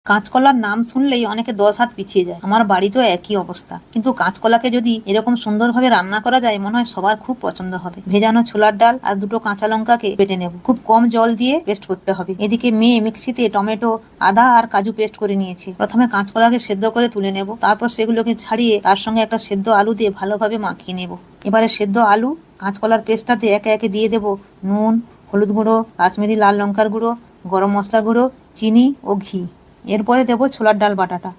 কাঁচকলার নাম শুনলেই অনেকে 10 হাত পিছিয়ে যায়। আমার বাড়িতেও একই অবস্থা, কিন্তু কাঁচকলাকে যদি এরকম সুন্দরভাবে রান্না করা যায় মনে হয় সবার খুব পছন্দ হবে। ভেজানো ছোলার ডাল আর দুটো কাঁচা লঙ্কাকে বেটে নেব, খুব কম জল দিয়ে পেস্ট করতে হবে। এদিকে মেয়ে মিক্সিতে টমেটো, আদা আর কাজু পেস্ট করে নিয়েছে। প্রথমে কাঁচকলাকে সেদ্ধ করে তুলে নেব, তারপর সেগুলোকে ছাড়িয়ে তার সঙ্গে একটা সেদ্ধ আলু দিয়ে ভালোভাবে মাখিয়ে নেব। এবারে সেদ্ধ আলু কাঁচকলার পেস্টটাতে একে একে দিয়ে দেব নুন, হলুদ গুঁড়ো, কাশ্মীরি লাল লঙ্কার গুঁড়ো, গরম মশলা গুঁড়ো, চিনি ও ঘি। এরপরে দেবো ছোলার ডাল বাটাটা,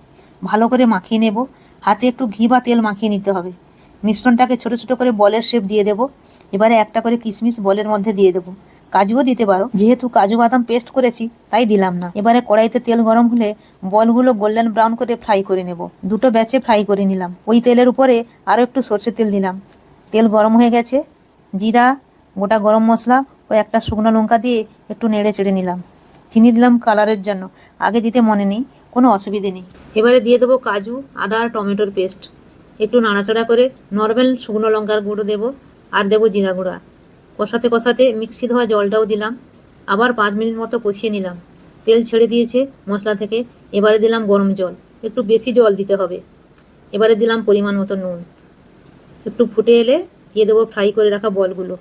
ভালো করে মাখিয়ে নেব। হাতে একটু ঘি বা তেল মাখিয়ে নিতে হবে। মিশ্রণটাকে ছোট ছোট করে বলের শেপ দিয়ে দেব। এবারে একটা করে কিশমিশ বলের মধ্যে দিয়ে দেবো, কাজুও দিতে পারো, যেহেতু কাজু বাদাম পেস্ট করেছি তাই দিলাম না। এবারে কড়াইতে তেল গরম হলে বলগুলো গোল্ডেন ব্রাউন করে ফ্রাই করে নেব। দুটো ব্যাচে ফ্রাই করে নিলাম। ওই তেলের উপরে আরও একটু সর্ষের তেল দিলাম। তেল গরম হয়ে গেছে, জিরা, গোটা গরম মশলা ও একটা শুকনো লঙ্কা দিয়ে একটু নেড়ে চেড়ে নিলাম। চিনি দিলাম কালারের জন্য, আগে দিতে মনে নেই, কোনো অসুবিধে নেই। এবারে দিয়ে দেবো কাজু, আদা আর টমেটোর পেস্ট। একটু নাড়াচাড়া করে নর্মাল শুকনো লঙ্কার গুঁড়ো দেবো আর দেবো জিরা গুঁড়া। কষাতে কষাতে মিক্সি ধোয়া জলটাও দিলাম। আবার 5 মিনিট মতো কষিয়ে নিলাম। তেল ছেড়ে দিয়েছে মশলা থেকে। এবারে দিলাম গরম জল, একটু বেশি জল দিতে হবে। এবারে দিলাম পরিমাণ মতো নুন। একটু ফুটে এলে দিয়ে দেবো ফ্রাই করে রাখা বলগুলো।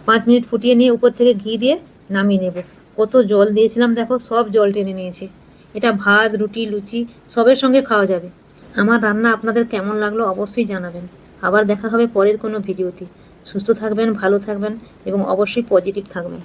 5 মিনিট ফুটিয়ে নিয়ে উপর থেকে ঘি দিয়ে নামিয়ে নেব। কত জল দিয়েছিলাম দেখো, সব জল টেনে নিয়েছে। এটা ভাত, রুটি, লুচি সবের সঙ্গে খাওয়া যাবে। আমার রান্না আপনাদের কেমন লাগলো অবশ্যই জানাবেন। আবার দেখা হবে পরের কোনো ভিডিওতে। সুস্থ থাকবেন, ভালো থাকবেন এবং অবশ্যই পজিটিভ থাকবেন।